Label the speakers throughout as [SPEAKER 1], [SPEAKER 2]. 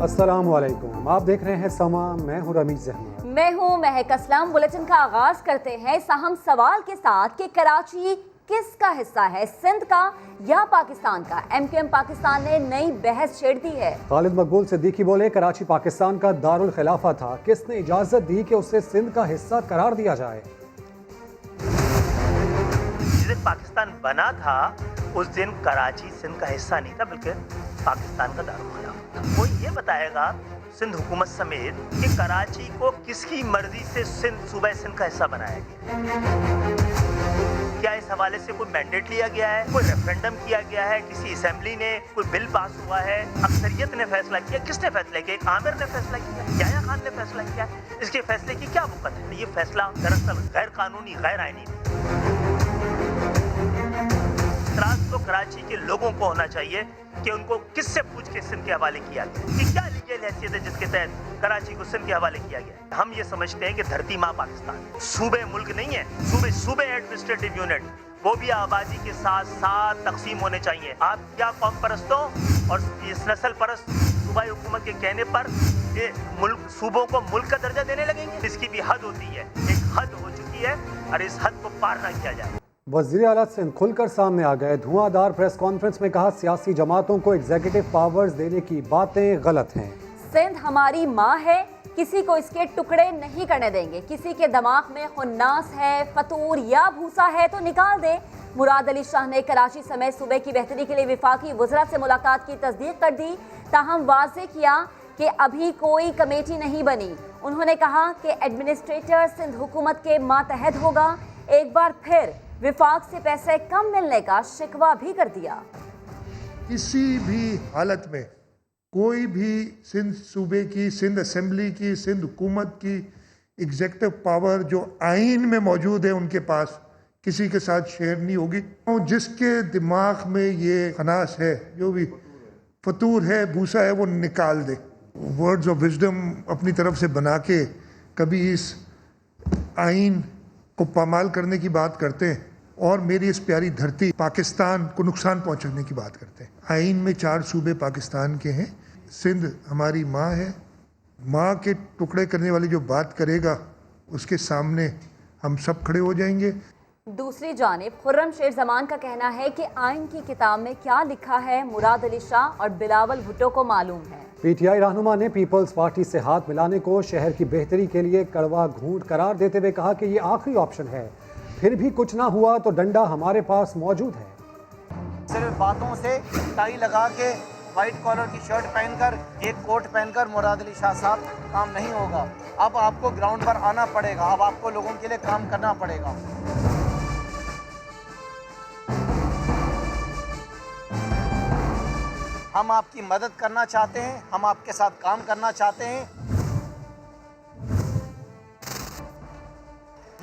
[SPEAKER 1] अस्सलामुअलैकुम, आप देख रहे हैं समा। मैं हूं रमीज अहमद।
[SPEAKER 2] मैं हूं महक असलम। बुलेटिन का आगाज करते हैं अहम सवाल के साथ कि कराची किसका हिस्सा है, सिंध का या पाकिस्तान का? MQM पाकिस्तान ने नई बहस छेड़ दी है।
[SPEAKER 1] खालिद मकबूल सिद्दीकी बोले, कराची पाकिस्तान का दारुल खिलाफा था, किसने इजाजत दी कि उसे सिंध का हिस्सा करार दिया जाए?
[SPEAKER 3] जिस दिन पाकिस्तान बना था उस दिन कराची सिंध का हिस्सा नहीं था, बल्कि पाकिस्तान का दारुल खिलाफा था। कोई ये बताएगा सिंध हुकूमत समेत कि कराची को किसकी मर्जी से सूबा सिंध का हिस्सा बनाया गया? क्या इस हवाले से कोई मैंडेट लिया गया है, कोई रेफरेंडम किया गया है, किसी असेंबली ने कोई बिल पास हुआ है, अक्सरियत ने फैसला किया? किसने फैसला किया? एक आमिर ने फैसला किया, याया खान ने फैसला किया? इसके फैसले की क्या वक़्त है? ये फैसला दरअसल गैर कानूनी, गैर आईनी इतराज़ तो कराची के लोगों को होना चाहिए कि उनको किससे पूछ के सिंध के हवाले किया गया, कि क्या लीगल हैसियत है जिसके तहत कराची को सिंध के हवाले किया गया। हम ये समझते हैं कि धरती माँ पाकिस्तान, सूबे मुल्क नहीं है, सूबे एडमिनिस्ट्रेटिव यूनिट, वो भी आबादी के साथ साथ तकसीम होने चाहिए। आप क्या कौम परस्तों और इस नस्ल परस्त सूबाई हुकूमत के कहने पर ये मुल्क सूबों को मुल्क का दर्जा देने लगेंगे? इसकी भी हद होती है, एक हद हो चुकी है और इस हद को पार न किया जाए।
[SPEAKER 1] वज़ीर आला सिंध खुलकर सामने आ गए। धुआंधार प्रेस कॉन्फ्रेंस में कहा, सियासी जमातों को एग्जीक्यूटिव पावर्स देने की बातें गलत हैं।
[SPEAKER 2] सिंध हमारी माँ है, किसी को इसके टुकड़े नहीं करने देंगे। किसी के दिमाग में खुन्नास है, फतूर या भूसा है तो निकाल दे। मुराद अली शाह ने कराची समेत सूबे की बेहतरी के लिए विफाकी वज़रा से मुलाकात की तस्दीक कर दी, ताहम वाज़ेह किया कि अभी कोई कमेटी नहीं बनी। उन्होंने कहा कि एडमिनिस्ट्रेटर सिंध हुकूमत के मातहत होगा। एक बार फिर विफाक से पैसे कम मिलने का शिकवा भी कर दिया।
[SPEAKER 4] किसी भी हालत में कोई भी सिंध सूबे की, सिंध असेंबली की, सिंध हुकूमत की एग्जीक्यूटिव पावर जो आइन में मौजूद है उनके पास किसी के साथ शेयर नहीं होगी। और जिसके दिमाग में ये खनास है, जो भी फतूर है, भूसा है, वो निकाल दे। वर्ड्स ऑफ विजडम अपनी तरफ से बना के कभी इस आइन को पामाल करने की बात करते हैं और मेरी इस प्यारी धरती पाकिस्तान को नुकसान पहुंचाने की बात करते हैं। आइन में 4 सूबे पाकिस्तान के हैं। सिंध हमारी माँ है। माँ के टुकड़े करने वाली जो बात करेगा उसके सामने हम सब खड़े हो जाएंगे।
[SPEAKER 2] दूसरी जानिब खुर्रम शेर जमान का कहना है कि आइन की किताब में क्या लिखा है मुराद अली शाह और बिलावल भुट्टो को मालूम है।
[SPEAKER 1] PTI रहनुमा ने पीपल्स पार्टी से हाथ मिलाने को शहर की बेहतरी के लिए कड़वा घूंट करार देते हुए कहा कि ये आखिरी ऑप्शन है, फिर भी कुछ ना हुआ तो डंडा हमारे पास मौजूद है।
[SPEAKER 5] सिर्फ बातों से टाई लगा के वाइट कॉलर की शर्ट पहनकर, एक कोट पहनकर मुराद अली शाह साहब काम नहीं होगा। अब आपको ग्राउंड पर आना पड़ेगा, अब आपको लोगों के लिए काम करना पड़ेगा। हम आपकी मदद करना चाहते हैं, हम आपके साथ काम करना चाहते हैं।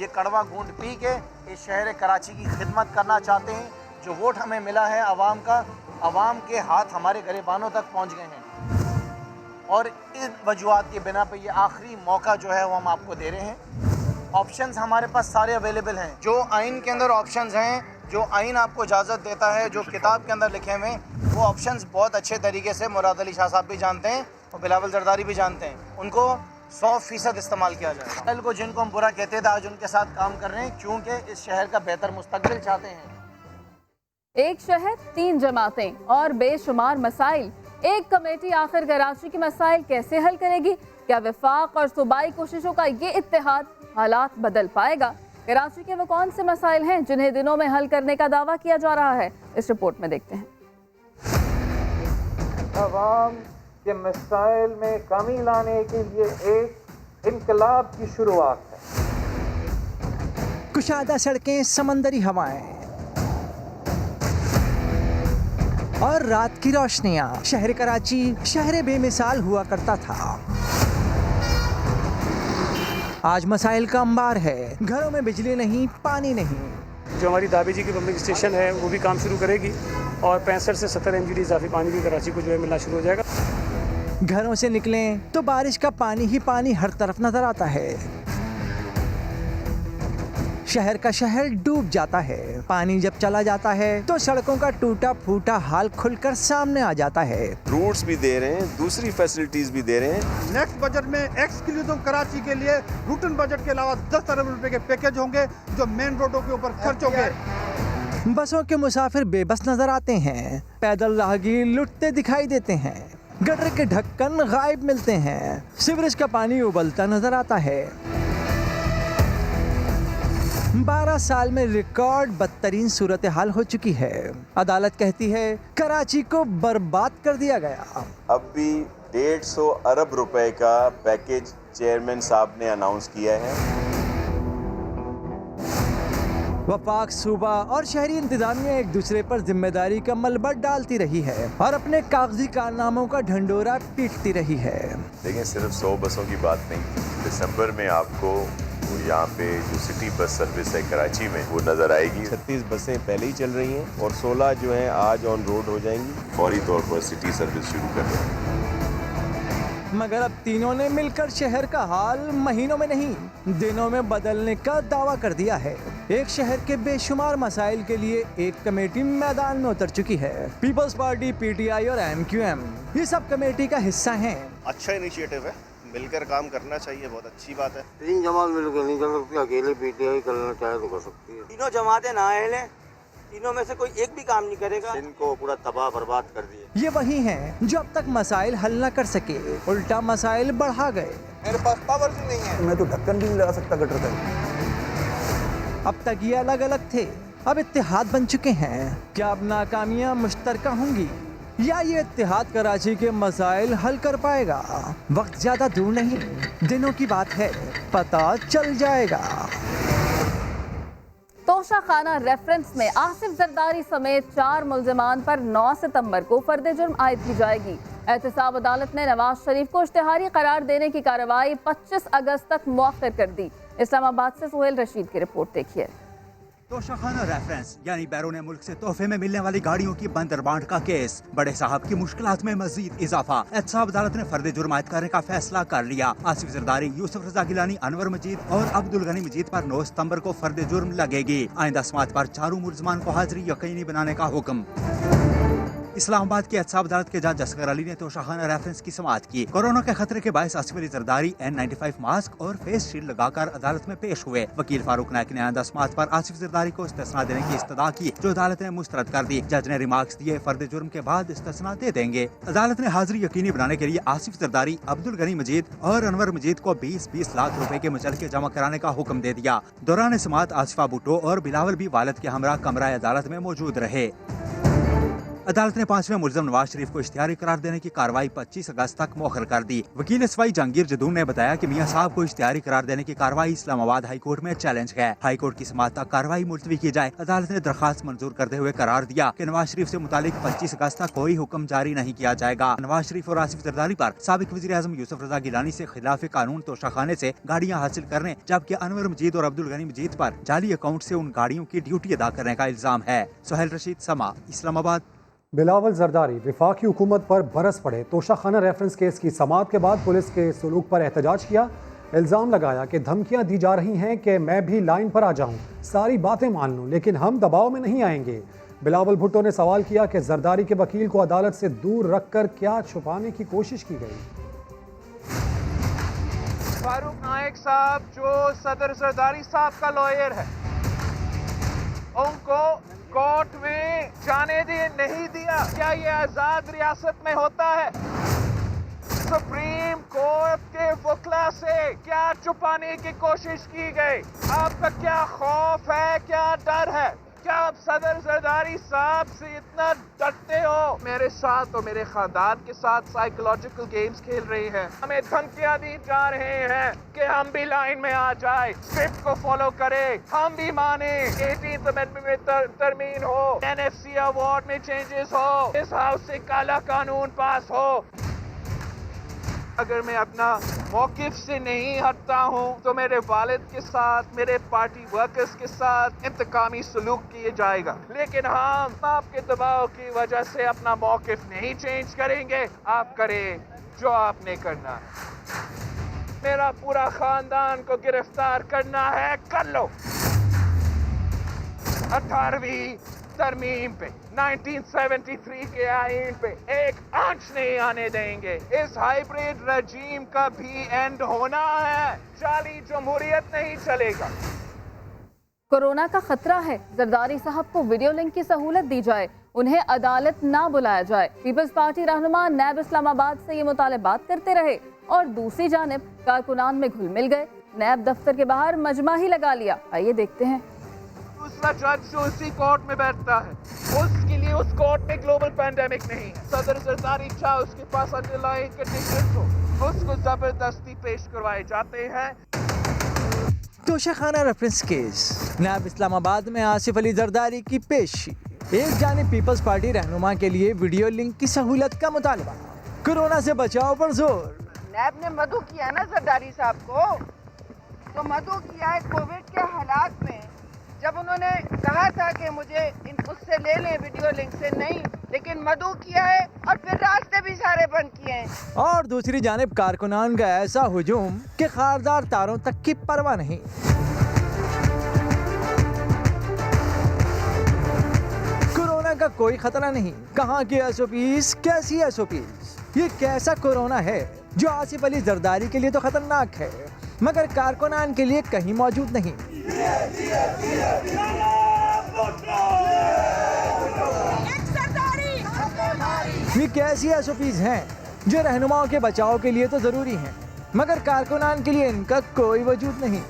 [SPEAKER 5] ये कड़वा घूंट पी के इस शहर कराची की खिदमत करना चाहते हैं। जो वोट हमें मिला है आवाम का, आवाम के हाथ हमारे गिरबानों तक पहुंच गए हैं और इन वजूहात की बिना पे ये आखिरी मौका जो है वो हम आपको दे रहे हैं। ऑप्शंस हमारे पास सारे अवेलेबल हैं। जो आइन के अंदर ऑप्शंस हैं, जो आइन आपको इजाज़त देता है, जो किताब के अंदर लिखे हुए हैं, वो ऑप्शंस बहुत अच्छे तरीके से मुराद अली शाह साहब भी जानते हैं और बिलावल जरदारी भी जानते हैं। उनको 100% इस्तेमाल किया जाएगा। कल को जिनको हम बुरा कहते थे आज उनके साथ काम कर रहे हैं, क्योंकि इस शहर का बेहतर मुस्तकबिल चाहते हैं।
[SPEAKER 6] एक शहर, 3 जमातें और बेशुमार मसाइल। एक कमेटी आखिर कराची के मसाइल कैसे हल करेगी? क्या वफाक और सूबाई कोशिशों का ये इत्तेहाद हालात बदल पाएगा? कराची के वो कौन से मसाइल हैं जिन्हें दिनों में हल करने का दावा किया जा रहा है? इस रिपोर्ट में देखते हैं।
[SPEAKER 7] अवाम के मसाइल में कमी लाने के लिए एक इनकलाब की शुरुआत है।
[SPEAKER 8] कुशादा सड़कें, समंदरी हवाएं और रात की रोशनियां। शहर कराची शहर बेमिसाल हुआ करता था, आज मसाइल का अंबार है। घरों में बिजली नहीं, पानी नहीं।
[SPEAKER 9] जो हमारी दाबी जी की पब्लिक स्टेशन है वो भी काम शुरू करेगी और 65 से 70 MGD इजाफी पानी भी कराची को जो है मिलना शुरू हो जाएगा।
[SPEAKER 8] घरों से निकलें तो बारिश का पानी ही पानी हर तरफ नजर आता है। शहर का शहर डूब जाता है। पानी जब चला जाता है तो सड़कों का टूटा फूटा हाल खुलकर सामने आ जाता है।
[SPEAKER 10] रूट्स भी दे रहे हैं, दूसरी फैसिलिटीज भी दे रहे हैं।
[SPEAKER 11] नेक्स्ट बजट में एक्सक्लूसिव कराची के लिए रूटीन बजट के अलावा 10 अरब रुपए के पैकेज होंगे जो मेन रोडों के ऊपर खर्च होंगे।
[SPEAKER 8] बसों के मुसाफिर बेबस नजर आते हैं, पैदल राहगीर लुटते दिखाई देते हैं, गटर के ढक्कन गायब मिलते हैं, सीवरेज का पानी उबलता नजर आता है। 12 साल में रिकॉर्ड बदतरीन सूरत हाल हो चुकी है। अदालत कहती है कराची को बर्बाद कर दिया गया।
[SPEAKER 10] अब भी 150 अरब रुपए का पैकेज चेयरमैन साहब ने अनाउंस किया है।
[SPEAKER 8] वफाक सूबा और शहरी इंतजामिया एक दूसरे पर जिम्मेदारी का मलबा डालती रही है और अपने कागजी कारनामों का ढंडोरा पीटती रही है।
[SPEAKER 10] देखिए, सिर्फ 100 बसों की बात नहीं, दिसंबर में आपको यहाँ पे जो सिटी बस सर्विस है कराची में वो नजर आएगी। 36 बसें पहले ही चल रही हैं और 16 जो हैं आज ऑन रोड हो जाएंगी। फौरी तौर पर सिटी सर्विस शुरू कर रहे हैं।
[SPEAKER 8] मगर अब तीनों ने मिलकर शहर का हाल महीनों में नहीं दिनों में बदलने का दावा कर दिया है। एक शहर के बेशुमार मसाइल के लिए एक कमेटी मैदान में उतर चुकी है। पीपल्स पार्टी, पीटीआई और एमक्यूएम ये सब कमेटी का हिस्सा हैं।
[SPEAKER 12] अच्छा इनिशिएटिव है, मिलकर काम करना चाहिए, बहुत अच्छी बात है।
[SPEAKER 13] 3 जमात मिलकर नहीं कर सकती, अकेले पीटीआई करना चाहे तो कर सकती है।
[SPEAKER 14] तीनों जमातें ना आए, तीनों में से कोई एक भी काम नहीं करेगा।
[SPEAKER 13] इनको पूरा तबाह बर्बाद कर दिए।
[SPEAKER 8] ये वही हैं जो अब तक मसाइल हल न कर सके, उल्टा मसाइल बढ़ा गए।
[SPEAKER 14] मेरे पास पावर भी नहीं है,
[SPEAKER 13] मैं तो ढक्कन भी नहीं लगा सकता गटर का।
[SPEAKER 8] अब तक ये अलग अलग थे, अब इत्तेहाद बन चुके हैं। क्या अब नाकामियां मुश्तरका होंगी या ये इत्तेहाद कराची के मसाइल हल कर पाएगा? वक्त ज्यादा दूर नहीं, दिनों की बात है, पता चल जाएगा।
[SPEAKER 6] तोशाखाना रेफरेंस में आसिफ जरदारी समेत 4 मुल्जिमान पर 9 सितंबर को फर्द जुर्म आयद की जाएगी। एहतसाब अदालत ने नवाज शरीफ को इश्तिहारी करार देने की कार्रवाई 25 अगस्त तक मुअख्खर कर दी। इस्लामाबाद से सुहेल रशीद की रिपोर्ट देखिए।
[SPEAKER 15] तोशाखाना रेफरेंस यानी बैरून मुल्क से तोहफे में मिलने वाली गाड़ियों की बंदर बांट का केस, बड़े साहब की मुश्किलात में मजीद इजाफा। एहतसाब अदालत ने फर्द जुर्म आयद करने का फैसला कर लिया। आसिफ जरदारी, यूसुफ रजा गिलानी, अनवर मजीद और अब्दुल गनी मजीद पर 9 सितंबर को फर्द जुर्म लगेगी। आइंदा समात पर चारों मुल्जिमान को हाजिरी यकीनी बनाने का हुक्म। इस्लामाबाद की एहतसाब अदालत के जज असगर अली ने तोशाखाना रेफरेंस की समाअत की। कोरोना के खतरे के बायस आसिफ अली जरदारी N95 मास्क और फेस शील्ड लगाकर अदालत में पेश हुए। वकील फारूक नायक ने आइंदा समाअत पर आसिफ जरदारी को इस्तिस्ना देने की इस्तदा की, जो अदालत ने मुस्तरद कर दी। जज ने रिमार्क्स दिए, फर्द जुर्म के बाद इस्तिस्ना दे देंगे। अदालत ने हाजिरी यकीनी बनाने के लिए आसिफ जरदारी, अब्दुल गनी मजीद और अनवर मजीद को 20-20 लाख रुपए के मुचलके जमा कराने का हुक्म दे दिया। दौरान समाअत आसिफा भुट्टो और बिलावल भी वालिद के हमरा कमरा अदालत में मौजूद रहे। अदालत ने 5वें मुल्ज़िम नवाज शरीफ को इश्तिहारी करार देने की कार्रवाई 25 अगस्त तक मौखर कर दी। वकील सवाई जहांगीर जदून ने बताया कि मियां साहब को इश्तिहारी करार देने की कार्रवाई इस्लामाबाद हाई कोर्ट में चैलेंज है। हाई कोर्ट की समाअत तक कार्रवाई मुलतवी की जाए। अदालत ने दरखास्त मंजूर करते हुए करार दिया कि नवाज शरीफ से मुतालिक 25 अगस्त तक कोई हुक्म जारी नहीं किया जाएगा। नवाज शरीफ और आसिफ जरदारी पर साबिक वज़ीर आज़म यूसुफ रजा गिलानी से खिलाफ कानून तोशाखाने से गाड़ियाँ हासिल करने, जबकि अनवर मजीद और अब्दुल गनी मजीद पर जाली अकाउंट से उन गाड़ियों की ड्यूटी अदा करने का इल्जाम है। सुहेल रशीद, समा, इस्लामाबाद।
[SPEAKER 1] बिलावल जरदारी वफाकी हुकूमत पर बरस पड़े। तोशाखाना रेफरेंस केस की समाअत के बाद पुलिस के सलूक पर एहतजाज किया। इल्ज़ाम लगाया कि धमकियां दी जा रही हैं कि मैं भी लाइन पर आ जाऊं, सारी बातें मान लूं, लेकिन हम दबाव में नहीं आएंगे। बिलावल भुट्टो ने सवाल किया कि जरदारी के वकील को अदालत से दूर रखकर क्या छुपाने की कोशिश की गई।
[SPEAKER 16] फारूक नायक साहब जो सदर जरदारी साहब का लॉयर है, उनको कोर्ट में जाने नहीं दिया। क्या ये आजाद रियासत में होता है? सुप्रीम कोर्ट के वकला से क्या छुपाने की कोशिश की गई? आपका क्या खौफ है, क्या डर है? क्या आप सदर जरदारी साहब से इतना डरते हो? मेरे साथ और मेरे खानदान के साथ साइकोलॉजिकल गेम्स खेल रहे हैं। हमें धमकियां दी जा रहे हैं कि हम भी लाइन में आ जाए, स्क्रिप्ट को फॉलो करें, हम भी माने, 18th अमेंडमेंट में तरमीम हो, NFC अवार्ड में चेंजेस हो, इस हाउस से काला कानून पास हो। अगर मैं अपना मौकिफ से नहीं हटता हूँ तो मेरे वालिद के साथ, मेरे पार्टी वर्कर्स के साथ इंतकामी सलूक किया जाएगा। लेकिन हम आपके दबाव की वजह से अपना मौकिफ नहीं चेंज करेंगे। आप करें जो आपने करना है। मेरा पूरा खानदान को गिरफ्तार करना है, कर लो। 18वीं तरमीम पे 1973 के आईन पे एक आंच नहीं आने देंगे। इस हाइब्रिड रजीम का भी एंड होना है। जाली जमहूरियत नहीं चलेगा।
[SPEAKER 6] कोरोना का खतरा है, जरदारी साहब को वीडियो लिंक की सहूलत दी जाए, उन्हें अदालत ना बुलाया जाए। पीपल्स पार्टी रहनुमा नैब इस्लामाबाद से ये मुतालबात करते रहे और दूसरी जानिब कारकुनान में घुल मिल गए। नैब दफ्तर के बाहर मजमा ही लगा लिया। आइए देखते हैं।
[SPEAKER 16] दूसरा जज जो उसी कोर्ट में बैठता है, उसके लिए उस कोर्ट में ग्लोबल पैंडेमिक नहीं है। सदर जरदारी चाहे उसके पास अंडरलाइन कंडीशंस हो, उसको जबरदस्ती पेश करवाए जाते हैं।
[SPEAKER 8] तोशाखाना रेफरेंस केस, नैब इस्लामाबाद में आसिफ अली जरदारी की पेशी। एक जानिब पीपल्स पार्टी रहनुमा के लिए वीडियो लिंक की सहूलत का मुतालबा, कोरोना से बचाव पर जोर।
[SPEAKER 17] नैब ने मदऊ किया ना जरदारी साहब को, तो मदऊ किया है कोविड के हालात में, जब उन्होंने कहा था कि मुझे उससे ले लें वीडियो लिंक से, नहीं, लेकिन मदऊ किया है और फिर रास्ते भी सारे बंद किए हैं। और
[SPEAKER 8] दूसरी जानिब कारकुनान का ऐसा हुजूम कि खारदार तारों तक की परवाह नहीं। कोरोना का कोई खतरा नहीं, कहाँ की SOPs, कैसी SOPs? ये कैसा कोरोना है जो आसिफ अली जरदारी के लिए तो खतरनाक है मगर कारकुनान के लिए कहीं मौजूद नहीं। ये कैसी SOPs हैं जो रहनुमाओं के बचाव के लिए तो जरूरी हैं मगर कारकुनान के लिए इनका कोई वजूद नहीं।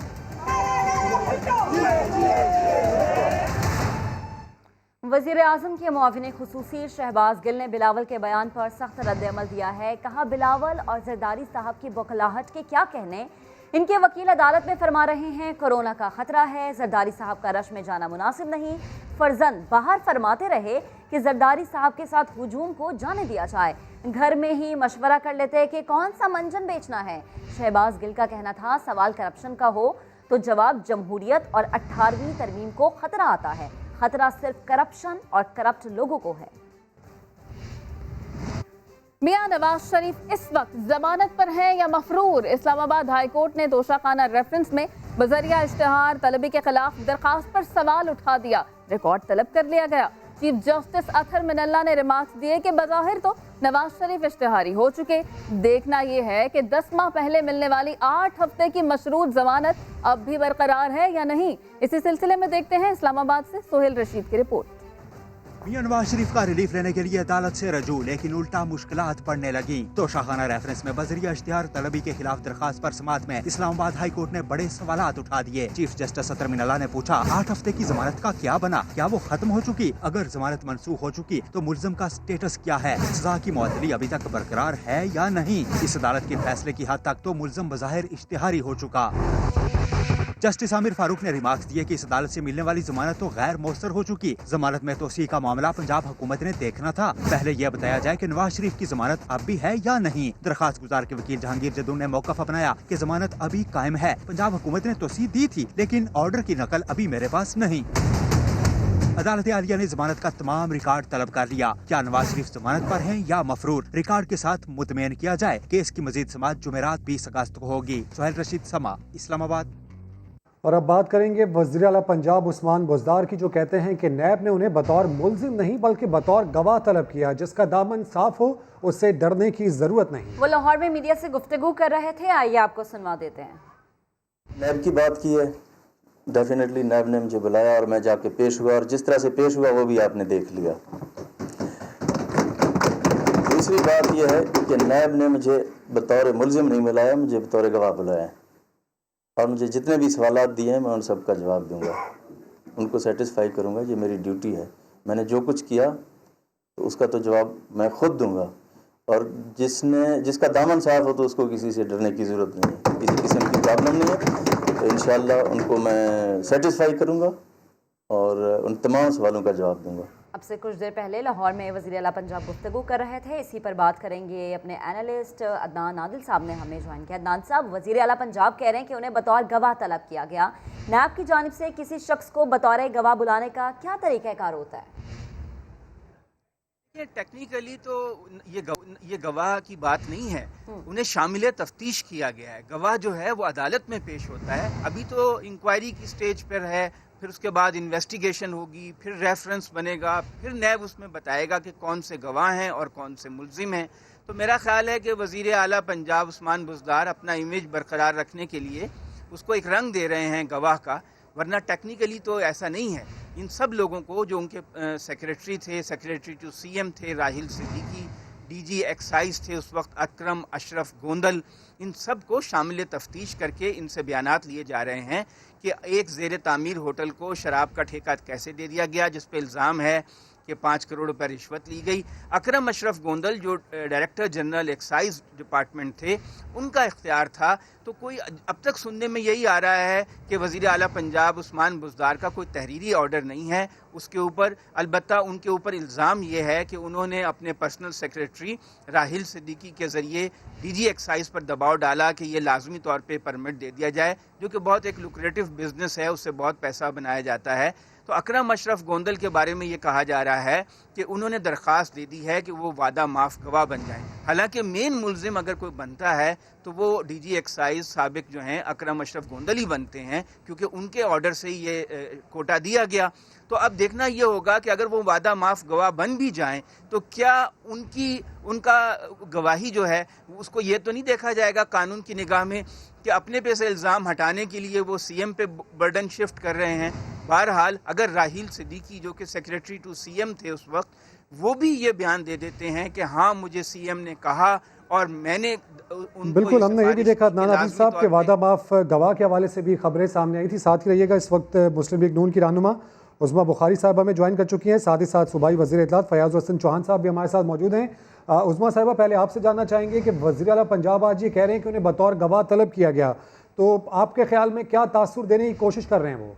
[SPEAKER 2] वज़ीर आज़म के मुआविन खुसूसी शहबाज गिल ने बिलावल के बयान पर सख्त रद्द-ए-अमल दिया है। कहा, बिलावल और जरदारी साहब की बौखलाहट के क्या कहने, इनके वकील अदालत में फरमा रहे हैं कोरोना का खतरा है, जरदारी साहब का रश में जाना मुनासिब नहीं। फर्जंद बाहर फरमाते रहे कि जरदारी साहब के साथ हुजूम को जाने दिया जाए, घर में ही मशवरा कर लेते कि कौन सा मंजन बेचना है। शहबाज गिल का कहना था, सवाल करप्शन का हो तो जवाब जमहूरियत और 18वीं तरमीम को खतरा आता है। खतरा सिर्फ करप्शन और करप्ट लोगों को है।
[SPEAKER 6] मियां नवाज शरीफ इस वक्त जमानत पर हैं या मफरूर? इस्लामाबाद हाई कोर्ट ने तोशाखाना रेफरेंस में बजरिया इश्तिहार तलबी के खिलाफ दरखास्त पर सवाल उठा दिया। रिकॉर्ड तलब कर लिया गया। चीफ जस्टिस अतहर मिनल्ला ने रिमार्क्स दिए कि बज़ाहिर तो नवाज शरीफ इश्तिहारी हो चुके, देखना यह है कि 10 माह पहले मिलने वाली 8 हफ्ते की मशरूत जमानत अब भी बरकरार है या नहीं। इसी सिलसिले में देखते हैं इस्लामाबाद से सोहेल रशीद की रिपोर्ट।
[SPEAKER 15] मियां नवाज शरीफ का रिलीफ लेने के लिए अदालत से रजू, लेकिन उल्टा मुश्किलात पड़ने लगी। तोशाखाना रेफरेंस में बजरिया इश्तिहार तलबी के खिलाफ दरखास्त पर समाअत में इस्लामाबाद हाई कोर्ट ने बड़े सवालात उठा दिए। चीफ जस्टिस अतहर मिनल्ला ने पूछा, 8 हफ्ते की जमानत का क्या बना? क्या वो खत्म हो चुकी? अगर जमानत मनसूख हो चुकी तो मुल्जिम का स्टेटस क्या है? सजा की मुअत्तली अभी तक बरकरार है या नहीं? इस अदालत के फैसले की हद तक तो मुल्जिम बज़ाहिर इश्तिहारी हो चुका। जस्टिस आमिर फारूक ने रिमार्क्स दिए कि इस अदालत से मिलने वाली जमानत तो गैर मौसर हो चुकी। जमानत में तोसी का मामला पंजाब हुकूमत ने देखना था। पहले यह बताया जाए कि नवाज शरीफ की जमानत अब भी है या नहीं। दरखास्त गुजार के वकील जहांगीर जदू ने मौकफ अपनाया कि जमानत अभी कायम है। पंजाब हुकूमत ने तोसी दी थी लेकिन ऑर्डर की नकल अभी मेरे पास नहीं। अदालत आलिया ने जमानत का तमाम रिकॉर्ड तलब कर लिया। क्या नवाज शरीफ जमानत पर हैं या मफरूर? रिकॉर्ड के साथ मुतमईन किया जाए। केस की मजीद समाअत जुमेरात 20 अगस्त को होगी। सोहेल रशीद, समा, इस्लामाबाद।
[SPEAKER 1] और अब बात करेंगे वज़ीर आला पंजाब उस्मान बुज़दार की, जो कहते हैं कि नैब ने उन्हें बतौर मुल्जिम नहीं बल्कि बतौर गवाह तलब किया। जिसका दामन साफ हो उससे डरने की जरूरत नहीं।
[SPEAKER 2] वो लाहौर में मीडिया से गुफ्तगू कर रहे थे, आइए आपको सुनवा देते हैं।
[SPEAKER 18] नैब की बात की है, डेफिनेटली नैब ने मुझे बुलाया और मैं जाके पेश हुआ और जिस तरह से पेश हुआ वो भी आपने देख लिया। दूसरी बात यह है कि नैब ने मुझे बतौर मुल्जिम नहीं बुलाया, मुझे बतौर गवाह बुलाया और मुझे जितने भी सवालात दिए हैं मैं उन सब का जवाब दूंगा, उनको सेटिस्फाई करूंगा। ये मेरी ड्यूटी है। मैंने जो कुछ किया तो उसका तो जवाब मैं खुद दूंगा और जिसका दामन साफ हो तो उसको किसी से डरने की ज़रूरत नहीं है, किसी किस्म की प्रॉब्लम नहीं है। तो इंशाअल्लाह उनको मैं सेटिस्फाई करूंगा और उन तमाम सवालों का जवाब दूंगा।
[SPEAKER 2] अब से कुछ देर पहले लाहौर में वज़ीर आला पंजाब गुफ्तगू कर रहे थे। इसी पर बात करेंगे। अपने एनालिस्ट अदनान आदिल साहब ने हमें ज्वाइन किया। अदनान साहब, वज़ीर आला पंजाब कह रहे हैं कि उन्हें बतौर गवाह तलब किया गया। नैब की जानिब से किसी शख्स को बतौर गवाह बुलाने का क्या तरीक़ाकार होता है?
[SPEAKER 14] ये टेक्निकली तो ये गवाह की बात नहीं है, उन्हें शामिल तफ्तीश किया गया है। गवाह जो है वो अदालत में पेश होता है। अभी तो इंक्वायरी की स्टेज पर है, फिर उसके बाद इन्वेस्टिगेशन होगी, फिर रेफरेंस बनेगा, फिर नैब उसमें बताएगा कि कौन से गवाह हैं और कौन से मुल्जिम हैं। तो मेरा ख्याल है कि वज़ीर आला पंजाब उस्मान बुज़दार अपना इमेज बरकरार रखने के लिए उसको एक रंग दे रहे हैं गवाह का, वरना टेक्निकली तो ऐसा नहीं है। इन सब लोगों को जो उनके सेक्रेटरी थे, सेक्रेटरी टू सीएम थे राहिल सिद्दीकी, डीजी एक्साइज थे उस वक्त अकरम अशरफ गोंदल, इन सब को शामिल तफ्तीश करके इनसे बयानात लिए जा रहे हैं कि एक ज़ेर तामीर होटल को शराब का ठेका कैसे दे दिया गया, जिस पे इल्ज़ाम है कि 5 करोड़ रुपए रिश्वत ली गई। अकरम अशरफ गोंदल जो डायरेक्टर जनरल एक्साइज डिपार्टमेंट थे, उनका इख्तियार था। तो कोई अब तक सुनने में यही आ रहा है कि वज़ीर आला पंजाब उस्मान बुज़दार का कोई तहरीरी ऑर्डर नहीं है उसके ऊपर। अलबत्ता उनके ऊपर इल्ज़ाम ये है कि उन्होंने अपने पर्सनल सेक्रेटरी राहिल सिद्दीकी के ज़रिए डीजी एक्साइज पर दबाव डाला कि ये लाजमी तौर पे परमिट दे दिया जाए, जो कि बहुत एक लुक्रेटिव बिजनेस है, उससे बहुत पैसा बनाया जाता है। तो अकरम अशरफ गोंदल के बारे में ये कहा जा रहा है कि उन्होंने दरख्वास्त दे दी है कि वो वादा माफ़ गवाह बन जाएं। हालांकि मेन मुल्जिम अगर कोई बनता है तो वो डीजी एक्साइज साबिक जो हैं अकरम अशरफ गोंदल ही बनते हैं, क्योंकि उनके ऑर्डर से ही ये कोटा दिया गया। तो अब देखना ये होगा कि अगर वो वादा माफ़ गवाह बन भी जाएं तो क्या उनका गवाही जो है उसको ये तो नहीं देखा जाएगा कानून की निगाह में कि अपने पे से इल्ज़ाम हटाने के लिए वो सीएम पे बर्डन शिफ्ट कर रहे हैं। बहरहाल अगर राहिल सिद्दीकी जो कि सेक्रेटरी टू सीएम थे उस वक्त, वो भी ये बयान दे देते हैं कि हाँ मुझे सीएम ने कहा और मैंने
[SPEAKER 1] बिल्कुल, हमने ये भी देखा नाना हफीज साहब के वादा माफ़ गवाह के हवाले से भी खबरें सामने आई थी। साथ ही रहिएगा, इस वक्त मुस्लिम लीग नून की रहनुमा उज़्मा बुखारी साहब हमें ज्वाइन कर चुकी हैं, साथ ही साथ सूबाई वज़ीर इत्तलात फयाज़ हसन चौहान साहब भी हमारे साथ मौजूद हैं। उज़्मा साहिबा, पहले आपसे जानना चाहेंगे कि वज़ीर आला पंजाब आज ये कह रहे हैं कि उन्हें बतौर गवाह तलब किया गया, तो आपके ख्याल में क्या तासुर देने की कोशिश कर रहे हैं वो?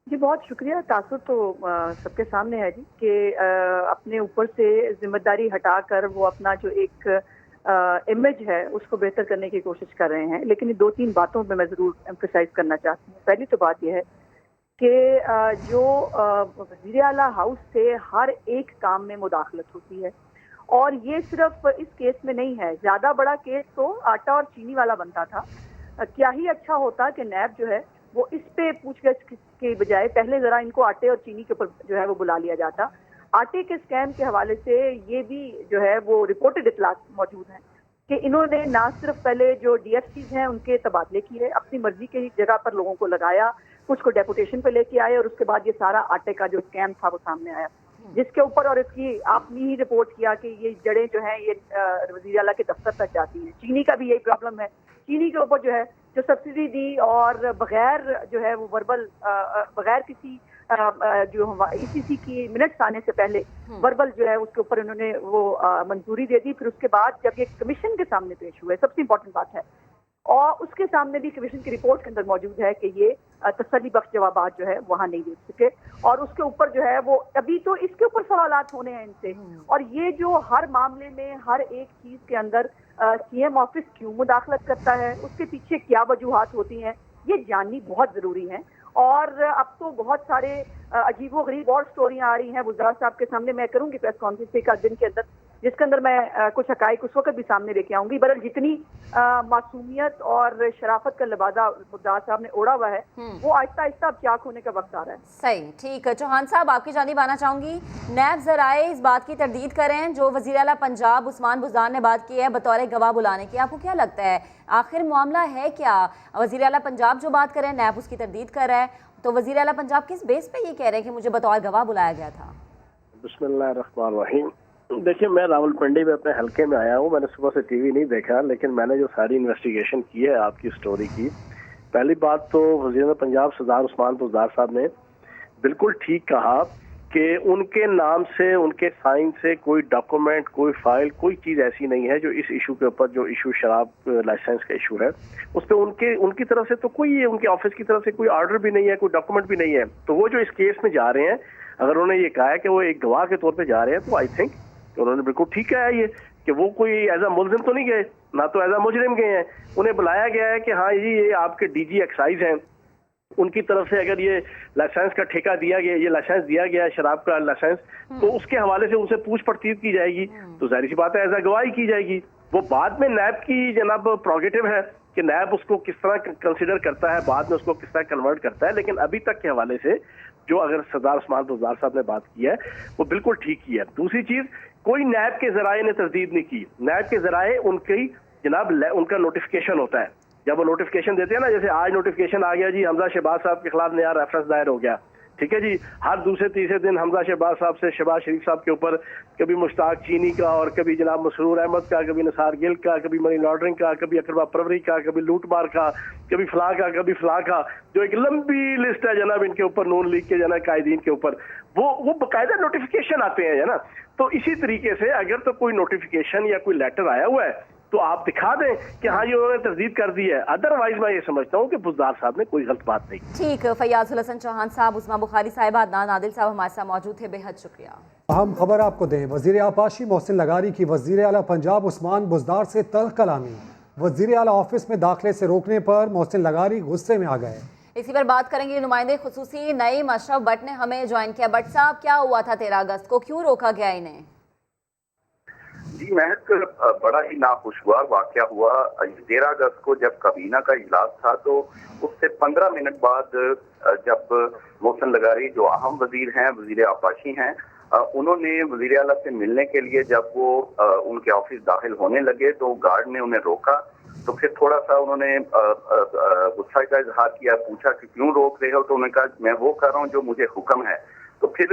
[SPEAKER 19] जी बहुत शुक्रिया। तासुर तो सबके सामने है जी कि अपने ऊपर से जिम्मेदारी हटाकर वो अपना जो एक इमेज है उसको बेहतर करने की कोशिश कर रहे हैं। लेकिन 2-3 बातों पे मैं ज़रूर एम्फसाइज करना चाहती हूँ। पहली तो बात यह है कि जो वज़ीर आला हाउस से हर एक काम में मुदाखलत होती है, और ये सिर्फ इस केस में नहीं है। ज़्यादा बड़ा केस तो आटा और चीनी वाला बनता था। क्या ही अच्छा होता कि नैब जो है वो इस पे पूछगछ के बजाय पहले ज़रा इनको आटे और चीनी के ऊपर जो है वो बुला लिया जाता। आटे के स्कैम के हवाले से ये भी जो है वो रिपोर्टेड इतलात मौजूद हैं कि इन्होंने ना सिर्फ पहले जो DFCs हैं उनके तबादले किए, अपनी मर्जी की जगह पर लोगों को लगाया, कुछ को डेपुटेशन पे लेके आए, और उसके बाद ये सारा आटे का जो स्कैम था वो सामने आया, जिसके ऊपर और इसकी आपने ही रिपोर्ट किया कि ये जड़ें जो हैं ये वज़ीर आला के दफ्तर तक जाती हैं। चीनी का भी यही प्रॉब्लम है। चीनी के ऊपर जो है जो सब्सिडी दी और बगैर जो है वो वर्बल बगैर किसी जो ECC की मिनट्स आने से पहले वर्बल जो है उसके ऊपर उन्होंने वो मंजूरी दे दी। फिर उसके बाद जब ये कमीशन के सामने पेश हुए, सबसे इम्पोर्टेंट बात है, और उसके सामने भी कमीशन की रिपोर्ट के अंदर मौजूद है कि ये तसल्ली बख्श जवाबात जो है वहाँ नहीं दे सके, और उसके ऊपर जो है वो अभी तो इसके ऊपर सवालात होने हैं इनसे। और ये जो हर मामले में हर एक चीज़ के अंदर CM ऑफिस क्यों मुदाखलत करता है, उसके पीछे क्या वजूहात होती हैं, ये जाननी बहुत ज़रूरी है। और अब तो बहुत सारे अजीबोगरीब और स्टोरियाँ आ रही हैं वज़ीर साहब के सामने। मैं करूँगी प्रेस कॉन्फ्रेंस एक दिन के अंदर जिसके अंदर मैं कुछ हकाइक उस वक्त भी सामने लेके आऊंगी। बहरहाल जितनी मासूमियत और शराफत का लिबादा वज़ीर साहब ने ओढ़ा हुआ है वो आहिस्ता आहिस्ता अब चाक होने का वक्त आ रहा है।
[SPEAKER 2] सही, ठीक है। चौहान साहब, आपकी जानिब आना चाहूँगी। नैब ज़राए इस बात की तरदीद करें जो वज़ीर आला पंजाब उस्मान बुज़दार ने बात की है बतौर गवाह बुलाने की, आपको क्या लगता है आखिर मामला है क्या? वज़ीर आला पंजाब जो बात कर रहे हैं, नैब उसकी तरदीद कर रहा है, तो वज़ीर आला पंजाब किस बेस पे ये कह रहे हैं कि मुझे बतौर गवाह बुलाया गया था?
[SPEAKER 20] बिस्मिल्लाहिर्रहमानिर्रहीम। देखिए, मैं रावलपिंडी में अपने हलके में आया हूँ। मैंने सुबह से टीवी नहीं देखा, लेकिन मैंने जो सारी इन्वेस्टिगेशन की है आपकी स्टोरी की, पहली बात तो वज़ीर पंजाब सरदार उस्मान बुज़दार साहब ने बिल्कुल ठीक कहा कि उनके नाम से, उनके साइन से कोई डॉक्यूमेंट, कोई फाइल, कोई चीज़ ऐसी नहीं है जो इस इशू के ऊपर, जो इशू शराब लाइसेंस का इशू है, उस पर उनकी तरफ से तो कोई, उनके ऑफिस की तरफ से कोई ऑर्डर भी नहीं है, कोई डॉक्यूमेंट भी नहीं है। तो वो जो इस केस में जा रहे हैं, अगर उन्होंने ये कहा है कि वो एक गवाह के तौर पर जा रहे हैं, तो आई थिंक उन्होंने बिल्कुल ठीक कहा है ये कि वो कोई एज अ मुल्जिम तो नहीं गए, ना तो एज अ मुजरिम गए हैं। उन्हें बुलाया गया है कि हाँ जी ये आपके डीजी एक्साइज हैं, उनकी तरफ से अगर ये लाइसेंस का ठेका दिया गया, ये लाइसेंस दिया गया है शराब का लाइसेंस, तो उसके हवाले से उनसे पूछ परतीब की जाएगी, तो जाहिर सी बात है एज अ गवाही की जाएगी। वो बाद में नैब की जनाब प्रोगेटिव है कि नैब उसको किस तरह कंसिडर करता है, बाद में उसको किस तरह कन्वर्ट करता है, लेकिन अभी तक के हवाले से जो अगर सरदार उस्मान बुज़दार साहब ने बात की है वो बिल्कुल ठीक की है। दूसरी चीज, कोई नैब के जराए ने तरदीद नहीं की। नैब के जराए उनकी जनाब उनका नोटिफिकेशन होता है, जब वो नोटिफिकेशन देते हैं ना, जैसे आज नोटिफिकेशन आ गया जी हमजा शहबाज साहब के खिलाफ नया रेफरेंस दायर हो गया, ठीक है जी, हर दूसरे तीसरे दिन हमजा शहबाज साहब से शहबाज शरीफ साहब के ऊपर कभी मुश्ताक चीनी का और कभी जनाब मसरूर अहमद का, कभी निसार गिल का, कभी मनी लॉन्ड्रिंग का, कभी अकरबा परवरी का, कभी लूटमार का, कभी फलाह का, कभी फलाह का, जो एक लंबी लिस्ट है जनाब इनके ऊपर, नून लीग के जनाब कायदीन के ऊपर, वो बाकायदा नोटिफिकेशन आते हैं ना। तो इसी तरीके से अगर तो कोई नोटिफिकेशन या कोई लेटर आया हुआ है तो आप दिखा दें कि हाँ ये उन्होंने तरदीद कर दी है, अदरवाइज मैं ये समझता हूँ कि बुज़दार साहब ने कोई गलत बात नहीं।
[SPEAKER 2] ठीक, फयाजुल हसन चौहान साहब, उस्मा बुखारी साहिबा, अदनान आदिल साहब हमारे साथ मौजूद थे, बेहद शुक्रिया।
[SPEAKER 1] अहम खबर आपको दें, वजीर आपाशी मोहसिन लगारी की वजीर आला पंजाब उस्मान बुज़दार से तल्ख कलामी। वजीर आला ऑफिस में दाखिले से रोकने पर मोहसिन लगारी गुस्से में आ गए।
[SPEAKER 2] इसी पर बात करेंगे नुमाइंदे खुसूसी नईम अशरफ भट्ट ने हमें ज्वाइन किया। भट्ट साहब, क्या हुआ था 13 अगस्त को, क्यों रोका गया इन्हें?
[SPEAKER 21] जी महक, बड़ा ही नाखुशगवार वाकया हुआ। 13 अगस्त को जब काबीना का इजलास था तो उससे 15 मिनट बाद जब मोहसिन लगारी जो अहम वजीर हैं, वजीर आपाशी हैं, उन्होंने वजीर आला से मिलने के लिए जब वो उनके ऑफिस दाखिल होने लगे तो गार्ड ने उन्हें रोका। तो फिर थोड़ा सा उन्होंने गुस्सा का इजहार किया, पूछा कि क्यों रोक रहे हो, तो उन्होंने कहा मैं वो कर रहा हूँ जो मुझे हुक्म है। तो फिर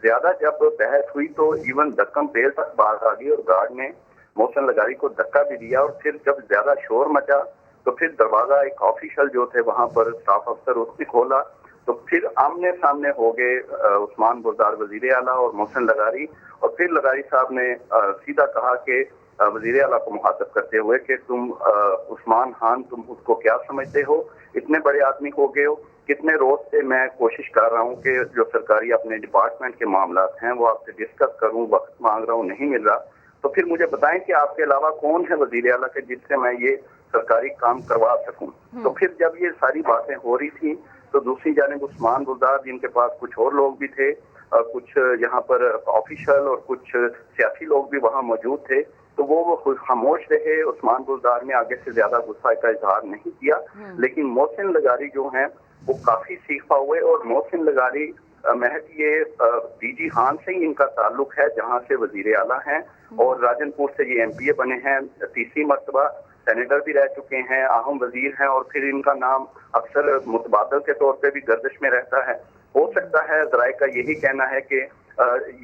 [SPEAKER 21] ज्यादा जब बहस हुई तो इवन धक्कम पेल तक बात आ गई और गार्ड ने मोहसिन लगारी को धक्का भी दिया। और फिर जब ज्यादा शोर मचा तो फिर दरवाजा एक ऑफिशियल जो थे वहां पर स्टाफ अफसर उसने खोला, तो फिर आमने सामने हो गए उस्मान बुज़दार वजीर आला और मोहसिन लगारी। और फिर लगारी साहब ने सीधा कहा कि वजीर आला को मुखातब करते हुए कि तुम उस्मान खान, तुम उसको क्या समझते हो, इतने बड़े आदमी हो गए हो, कितने रोज से मैं कोशिश कर रहा हूँ कि जो सरकारी अपने डिपार्टमेंट के मामला हैं वो आपसे डिस्कस करूँ, वक्त मांग रहा हूँ, नहीं मिल रहा। तो फिर मुझे बताएं कि आपके अलावा कौन है वजीर आला के जिससे मैं ये सरकारी काम करवा सकूं। तो फिर जब ये सारी बातें हो रही थी तो दूसरी जानिब उस्मान बुज़दार, जिनके पास कुछ और लोग भी थे, कुछ यहाँ पर ऑफिशियल और कुछ सियासी लोग भी वहाँ मौजूद थे, तो वो खामोश रहे। उस्मान बुज़दार ने आगे से ज्यादा गुस्सा का इजहार नहीं किया। लेकिन मोहसिन लगारी जो हैं वो काफी सीखा हुए, और मोहसिन लगारी महक ये डीजी खान से ही इनका ताल्लुक है जहां से वजीर आला हैं, और राजनपुर से ये MPA बने हैं, तीसरी मरतबा सेनेटर भी रह चुके हैं, अहम वजीर हैं, और फिर इनका नाम अक्सर मुतबादल के तौर पे भी गर्दिश में रहता है। हो सकता है ज़राए का यही कहना है कि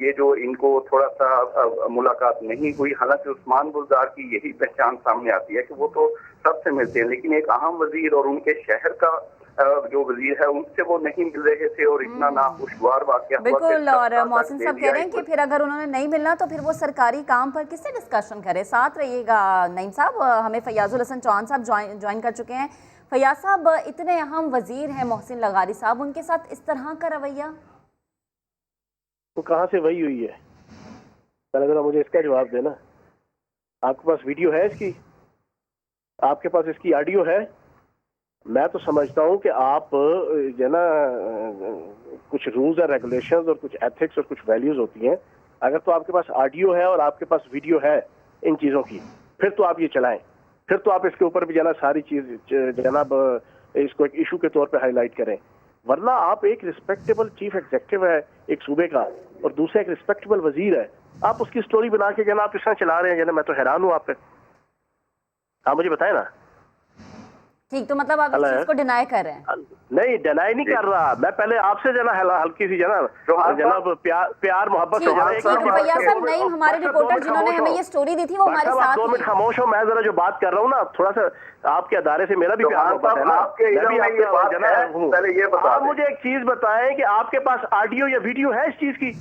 [SPEAKER 21] ये जो इनको थोड़ा सा मुलाकात नहीं हुई, हालांकि उस्मान बुज़दार की यही पहचान सामने आती है कि वो तो सबसे मिलते हैं, लेकिन एक अहम वजीर और उनके शहर का जो वजीर है उनसे वो नहीं मिल रहे थे, और इतना नाखुशगवार वाकया हुआ।
[SPEAKER 2] बिल्कुल, और मोहसिन साहब कह रहे हैं कि फिर अगर उन्होंने नहीं मिलना तो फिर वो सरकारी काम पर किससे डिस्कशन करे। साथ रहिएगा नईम साहब, हमें फयाजुल हसन चौहान साहब ज्वाइन कर चुके हैं। फयाज साहब, इतने अहम वजीर हैं मोहसिन लगारी साहब, उनके साथ इस तरह का रवैया
[SPEAKER 20] तो कहाँ से वही हुई है? पहले जरा मुझे इसका जवाब देना। आपके पास वीडियो है इसकी? आपके पास इसकी ऑडियो है? मैं तो समझता हूँ कि आप जो ना कुछ रूल्स और रेगुलेशंस और कुछ एथिक्स और कुछ वैल्यूज होती हैं, अगर तो आपके पास ऑडियो है और आपके पास वीडियो है इन चीज़ों की, फिर तो आप ये चलाएं, फिर तो आप इसके ऊपर भी जना सारी चीज जनाब इसको एक इशू के तौर पे हाईलाइट करें। वरना आप एक रिस्पेक्टेबल चीफ एग्जीक्यूटिव है एक सूबे का और दूसरा एक रिस्पेक्टेबल वजीर है, आप उसकी स्टोरी बना के जना आप इस तरह चला रहे हैं, जना मैं तो हैरान हूँ आप पे। आप मुझे बताएं ना।
[SPEAKER 2] ठीक, तो मतलब आप इस चीज को डिनाई कर रहे हैं?
[SPEAKER 20] नहीं, डिनाई नहीं कर रहा मैं, पहले आपसे जना हल्की सी जनाब प्यार मोहब्बत से
[SPEAKER 2] भैया साहब, नहीं हमारे रिपोर्टर जिन्होंने हमें ये स्टोरी दी थी वो हमारे साथ
[SPEAKER 20] 2 मिनट खामोश हो, मैं जरा जो बात कर रहा हूँ ना, थोड़ा सा आपके अदारे से मेरा भी प्यार मोहब्बत है ना, आप मुझे एक चीज बताएं कि आपके पास ऑडियो या वीडियो है इस चीज की?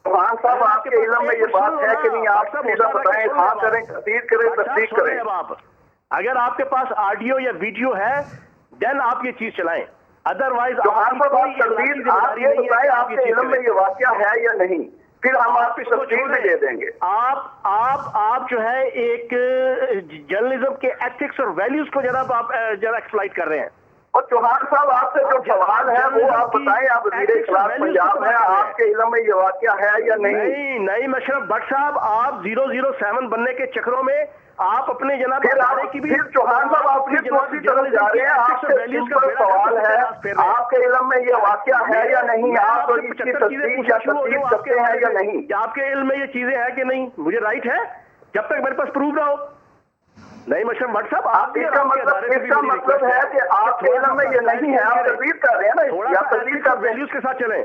[SPEAKER 21] खान साहब, आपके इल्म में ये बात है कि नहीं? आप सब बताएं, हाँ करें, तस्दीक करें।
[SPEAKER 20] आप अगर आपके पास ऑडियो या वीडियो है देन आप ये चीज चलाएं, अदरवाइज
[SPEAKER 21] आपके इल्म में ये वाकया है या नहीं, फिर हम आपकी तस्दीक भी दे देंगे।
[SPEAKER 20] आप जो है एक जर्नलिज्म के एथिक्स और वैल्यूज को जरा आप जरा एक्सप्लॉइट कर रहे हैं।
[SPEAKER 21] और चौहान साहब आपसे जो सवाल है वो आप बताएं, आप वज़ीर इत्तलात पंजाब है, आपके इल्म में ये वाक़या है या नहीं?
[SPEAKER 20] नहीं मशरफ भट्ट साहब, आप 007 बनने के चक्करों में आप अपने जनाब की भी
[SPEAKER 21] चौहान साहब आप फिर दूसरी तरफ जा रहे हैं। आपसे सिंपल सवाल है, आपके इल्म में ये वाक़या है या नहीं? आप इसकी तस्दीक या तस्दीक करते हैं या नहीं?
[SPEAKER 20] आपके इल्म में ये चीजें हैं कि नहीं? मुझे राइट है जब तक मेरे पास प्रूफ ना हो। नहीं मशरफ भट्ट साहब,
[SPEAKER 21] इसका मतलब है कि आपके इल्म में ये नहीं है, आप तस्दीक कर रहे हैं ना, या तस्दीक कर
[SPEAKER 20] वैल्यूज के साथ चलें।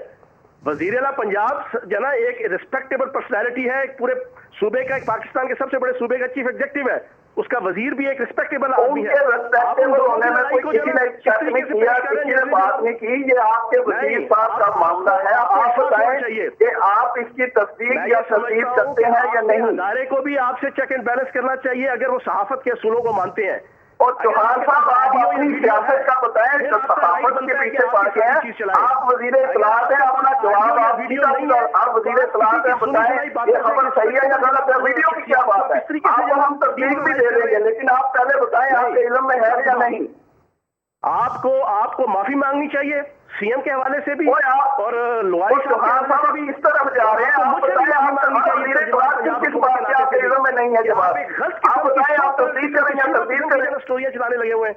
[SPEAKER 20] वजीर आला पंजाब जना एक रिस्पेक्टेबल पर्सनैलिटी है, एक पूरे सूबे का, एक पाकिस्तान के सबसे बड़े सूबे का चीफ एग्जीक्यूटिव है, उसका वजीर भी एक रिस्पेक्टेबल आदमी है।
[SPEAKER 21] रिस्पेक्टेबल होने में कोई किसी ने शक नहीं किया, किसी ने बात नहीं की, ये आपके वजीर साहब का मामला है। आप बताएं कि आप इसकी तस्दीक या तस्दीक करते हैं या नहीं?
[SPEAKER 20] अदारे को भी आपसे चेक एंड बैलेंस करना चाहिए अगर वो सहाफत के असूलों को मानते हैं।
[SPEAKER 21] और चौहान साहब आप अपनी सियासत का बताएं, सहाफत के पीछे पड़ के हैं, आप वजीर इत्तलात हैं, अपना जवाब आप वजीर इत्तलात हैं, बताएं ये खबर सही है या गलत है? वीडियो की क्या बात है? आपको हम तस्दीक भी दे देंगे, लेकिन आप पहले बताएं आपके इल्म में है या नहीं?
[SPEAKER 20] आपको माफी मांगनी चाहिए सीएम के हवाले से भी और लोहारी
[SPEAKER 21] चौहान साहब भी इस तरफ जा रहे हैं। आप बताएं किस बात के आपके इल्म में नहीं है जवाब? आप बताएं आप तस्दीक करें या तस्दीक करें?
[SPEAKER 20] स्टोरियां चलाने लगे हुए हैं,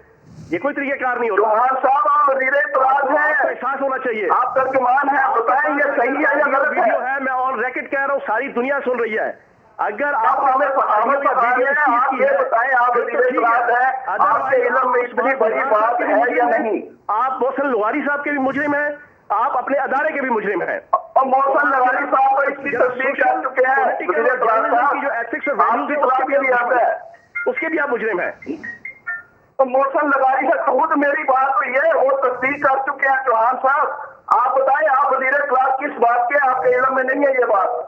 [SPEAKER 20] ये कोई तरीकेकार नहीं होता।
[SPEAKER 21] चौहान साहब आप वज़ीर इत्तलात हैं,
[SPEAKER 20] एहसास होना चाहिए,
[SPEAKER 21] आप तर्जुमान हैं, बताएं ये सही है या गलत
[SPEAKER 20] वीडियो है। मैं ऑन रिकॉर्ड कह रहा हूँ, सारी दुनिया सुन रही है। अगर आप
[SPEAKER 21] हमें आप ये बताएं आप वज़ीर इत्तलात हैं, आपके इल्म में इतनी बड़ी बात है या नहीं?
[SPEAKER 20] आप मोहसिन लोहारी साहब के भी मुजरिम हैं, आप अपने अदारे के भी मुजरिम हैं।
[SPEAKER 21] और मोहसिन लोहारी साहब को इसकी तस्दीक कर चुके हैं, वज़ीर इत्तलात साहब
[SPEAKER 20] जो एथिक्स और वैल्यूज
[SPEAKER 21] उसके
[SPEAKER 20] भी आप मुजरिम हैं।
[SPEAKER 21] तो मोहसिन लोहारी से खुद मेरी बात हुई है, वो तस्दीक कर चुके हैं। चौहान साहब आप बताएं आप वज़ीर इत्तलात किस बात के, आपके इल्म में नहीं है ये बात?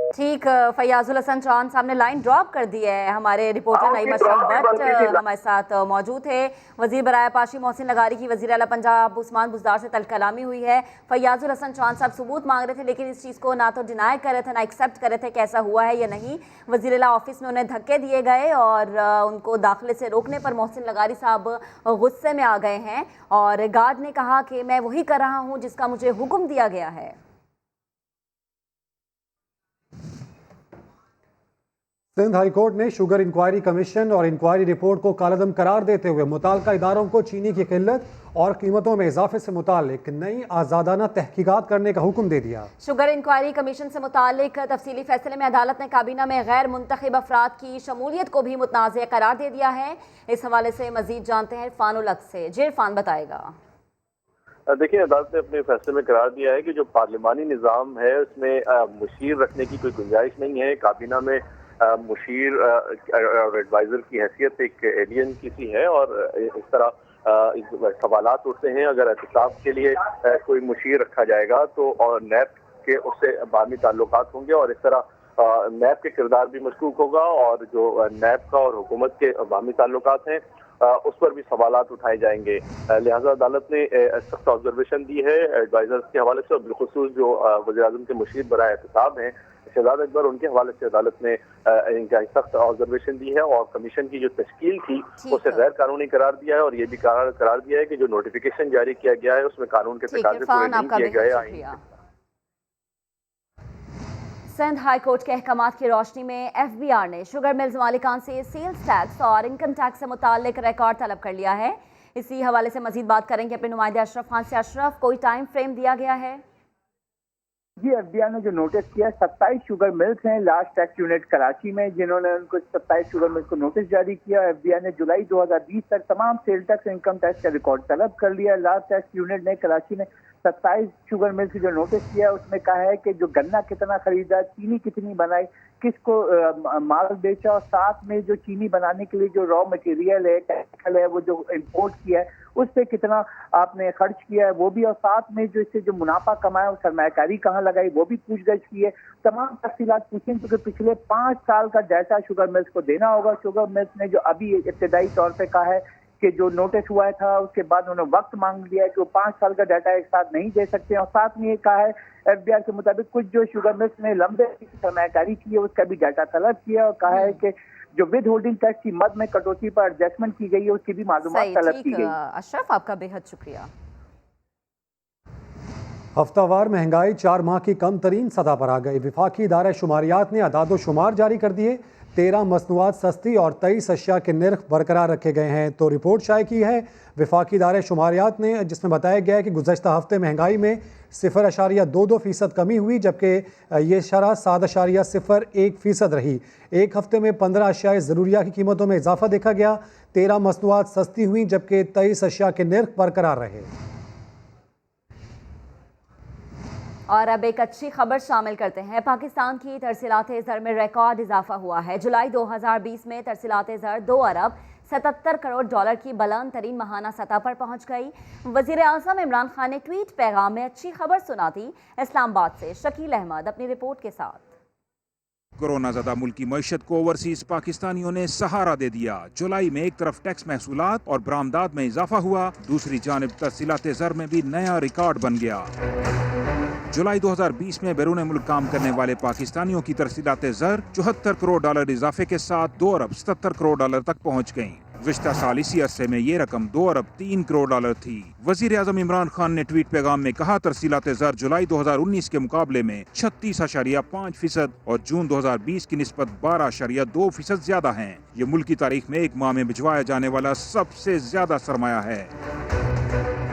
[SPEAKER 2] ठीक, फैयाजुल हसन चौहान साहब ने लाइन ड्रॉप कर दी है। हमारे रिपोर्टर नईम अशरफ भट्ट हमारे साथ मौजूद थे। वजीर बराए पाशी मोहसिन लगारी की वजीर आला पंजाब उस्मान बुज़दार से तलकलामी हुई है। फैयाजुल हसन चौहान साहब सबूत मांग रहे थे, लेकिन इस चीज़ को ना तो डिनाई कर रहे थे ना एक्सेप्ट कर रहे थे कि ऐसा हुआ है या नहीं। वजीर आला ऑफिस में उन्हें धक्के दिए गए और उनको दाखिले से रोकने पर मोहसिन लगारी साहब गुस्से में आ गए हैं और गार्ड ने कहा कि मैं वही कर रहा हूँ जिसका मुझे हुक्म दिया गया है।
[SPEAKER 1] सिंध हाईकोर्ट ने शुगर इंक्वायरी कमीशन और इंक्वायरी रिपोर्ट को कालअदम करार देते हुए मुताल्लिका इदारों को चीनी की किल्लत और कीमतों में इजाफे से मुताल्लिक नई आज़ादाना तहकीकात करने का हुक्म दे दिया।
[SPEAKER 2] शुगर इंक्वायरी कमीशन से मुताल्लिक तफसीली फैसले में अदालत ने काबीना में गैर मुंतखब अफराद की शमूलियत को भी मुतनाज़ करार दे दिया है। इस हवाले से मजीद जानते हैं इरफान उल हक से। जी इरफान बताएगा।
[SPEAKER 3] देखिए, अदालत ने अपने फैसले में करार दिया है कि जो पार्लिमानी निज़ाम है उसमें मुशीर रखने की कोई गुंजाइश नहीं है। काबीना में मुशीर और एडवाइज़र की हैसियत एक एलियन की सी है और इस तरह सवालात उठते हैं। अगर एहतिसाब के लिए कोई मुशीर रखा जाएगा तो और नैब के उससे बाहमी ताल्लुकात होंगे और इस तरह नैब के किरदार भी मशकूक होगा और जो नैब का और हुकूमत के बाहमी ताल्लुकात हैं उस पर भी सवालात उठाए जाएंगे। लिहाजा अदालत ने सख्त ऑब्जर्वेशन दी है एडवाइजर्स के हवाले से और बिलखुसूस जो वज़ीर-ए-आज़म के मुशीर बराए एहतिसाब हैं शहजाद अकबर, उनके हवाले से अदालत ने इनका सख्त ऑब्जर्वेशन दी है और कमीशन की जो तश्कील थी उसे गैर कानूनी करार दिया है और ये भी करार दिया है कि जो नोटिफिकेशन जारी किया गया है उसमें कानून के तकाज़े पूरे नहीं किए गए।
[SPEAKER 2] सिंध हाई कोर्ट के अहकामात की रोशनी में FBR ने शुगर मिल्स मालिकान से सेल्स टैक्स और इनकम टैक्स से मुताल्लिक रिकॉर्ड तलब कर लिया है। इसी हवाले से मजीद बात करेंगे अपने नुमाइंदे अशरफ खान से। अशरफ, कोई टाइम फ्रेम दिया गया है?
[SPEAKER 22] जी, FBR ने जो नोटिस किया 27 शुगर मिल्स हैं लास्ट टैक्स यूनिट कराची में, जिन्होंने उनको 27 शुगर मिल्स को नोटिस जारी किया। FBR ने जुलाई 2020 तक तमाम सेल टैक्स इनकम टैक्स का रिकॉर्ड तलब कर लिया। लास्ट टैक्स यूनिट ने कराची में 27 शुगर मिल्स की जो नोटिस किया उसमें कहा है कि जो गन्ना कितना खरीदा, चीनी कितनी बनाई, किसको माल बेचा और साथ में जो चीनी बनाने के लिए जो रॉ मटेरियल है, केमिकल है, वो जो इंपोर्ट किया है उस पर कितना आपने खर्च किया है वो भी, और साथ में जो इससे जो मुनाफा कमाया वो सरमायाकारी कहाँ लगाई वो भी पूछगछ की है। तमाम तफसीलात पूछें क्योंकि पिछले 5 साल का डाटा शुगर मिल्स को देना होगा। शुगर मिल्स ने जो अभी इब्तदाई तौर पे कहा है कि जो नोटिस हुआ था उसके बाद उन्होंने वक्त मांग लिया है कि वो 5 साल का डाटा एक साथ नहीं दे सकते और साथ में ये कहा है FBR के मुताबिक कुछ जो शुगर मिल्स ने लंबे सरमायाकारी की है उसका भी डाटा तलब किया और कहा है कि जो विद होल्डिंग टैक्स की मद में कटौती पर एडजस्टमेंट की गई है उसकी भी मालूमात तलब की गई।
[SPEAKER 2] अशरफ, आपका बेहद शुक्रिया।
[SPEAKER 1] हफ्तावार महंगाई 4 माह की कम तरीन सतह पर आ गई। विफाकी इदारा शुमारियात ने अदाद शुमार जारी कर दिए। 13 मसनूआत सस्ती और 23 अशिया के निर्ख बरकरार रखे गए हैं। तो रिपोर्ट शाये की है विफाकी इदारे शुमारियात ने, जिसमें बताया गया है कि गुज़श्ता हफ्ते महंगाई में 0.22% कमी हुई, जबकि ये शरह 7.01% रही। एक हफ्ते में 15 अशिया ज़रूरिया की कीमतों में इजाफा देखा गया। 13 मसनूआत सस्ती हुई, जबकि 23 अशिया के निर्ख बरकरार रहे।
[SPEAKER 2] और अब एक अच्छी खबर शामिल करते हैं। पाकिस्तान की तरसीलात ज़र में रिकॉर्ड इजाफा हुआ है। जुलाई 2020 में तरसीलात ज़र 2 अरब 77 करोड़ डॉलर की बुलंद तरीन माहाना सतह पर पहुंच गई। वज़ीर आज़म इमरान खान ने ट्वीट पैगाम में अच्छी खबर सुनाती। इस्लामाबाद से शकील अहमद अपनी रिपोर्ट के साथ।
[SPEAKER 4] कोरोना ज़दा मुल्की मईशत को ओवरसीज पाकिस्तानियों ने सहारा दे दिया। जुलाई में एक तरफ टैक्स महसूलात और बरामदात में इजाफा हुआ, दूसरी जानिब तरसीलात ज़र में भी नया रिकॉर्ड बन गया। जुलाई 2020 में बैरून मुल्क काम करने वाले पाकिस्तानियों की तरसीलात ज़र 74 करोड़ डॉलर इजाफे के साथ 2 अरब 77 करोड़ डॉलर तक पहुँच गयी। गुज़श्ता साल इसी अरसे में ये रकम 2 अरब 3 करोड़ डॉलर थी। वज़ीर आज़म इमरान खान ने ट्वीट पैगाम में कहा, तरसीलात ज़र जुलाई 2019 के मुकाबले में 36.5% और जून 2020 की निस्बत 12.2% ज्यादा हैं। ये मुल्क की तारीख में एक माह में भिजवाया जाने वाला सबसे ज्यादा सरमाया है।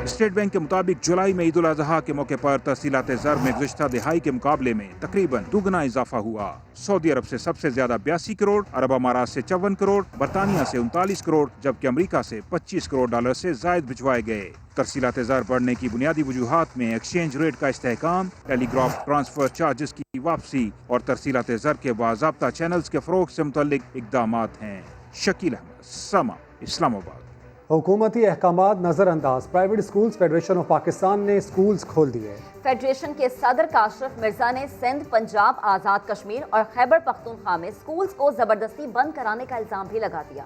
[SPEAKER 4] स्टेट बैंक के मुताबिक जुलाई में ईद उल अज़हा के मौके पर तरसीलात ज़र में गुज़श्ता दिहाई के मुकाबले में तकरीबन दुगना इजाफा हुआ। सऊदी अरब से सबसे ज्यादा 82 करोड़, अरब अमारात से 54 करोड़, बरतानिया से 39 करोड़, जबकि अमेरिका से 25 करोड़ डॉलर से जायद भिजवाए गए। तरसीलात ज़र बढ़ने की बुनियादी वजूहात में एक्सचेंज रेट का इस्तेहकाम, टेलीग्राफ ट्रांसफर चार्जेस की वापसी और तरसीलात ज़र के बाज़ाब्ता चैनल्स के फरोग से मुतल्लिक इक़दामात हैं। शकील अहमद, समा, इस्लामाबाद।
[SPEAKER 1] हुकूमती अहकामात नज़रअंदाज, private schools federation of Pakistan ने स्कूल्स खोल दिए।
[SPEAKER 2] फेडरेशन के सदर काशरफ मिर्जा ने सिंध, पंजाब, आज़ाद कश्मीर और खैबर पख्तूनख्वा में स्कूल्स को जबरदस्ती बंद कराने का इल्जाम भी लगा दिया।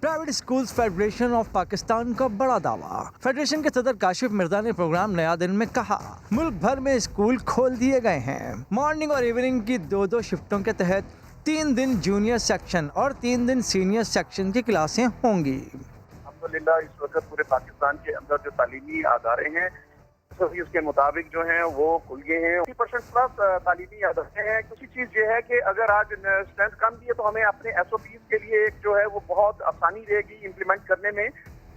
[SPEAKER 8] Private schools federation of Pakistan का बड़ा दावा। फेडरेशन के सदर काशिफ मिर्जा ने प्रोग्राम नया दिन में कहा, मुल्क भर में स्कूल खोल दिए गए हैं। मॉर्निंग और इवनिंग की 2-2 शिफ्टों के तहत 3 दिन जूनियर सेक्शन और 3 दिन सीनियर सेक्शन की क्लासें होंगी।
[SPEAKER 3] अल्हम्दुलिल्लाह इस वक्त पूरे पाकिस्तान के अंदर जो तालीमी अदारे हैं उसके मुताबिक जो हैं वो खुल गए हैं। 80% प्लस तालीमी अदारे हैं। दूसरी चीज़ ये है कि अगर आज स्ट्रेंथ कम भी है तो हमें अपने SOPs के लिए एक जो है वो बहुत आसानी रहेगी इम्प्लीमेंट करने में।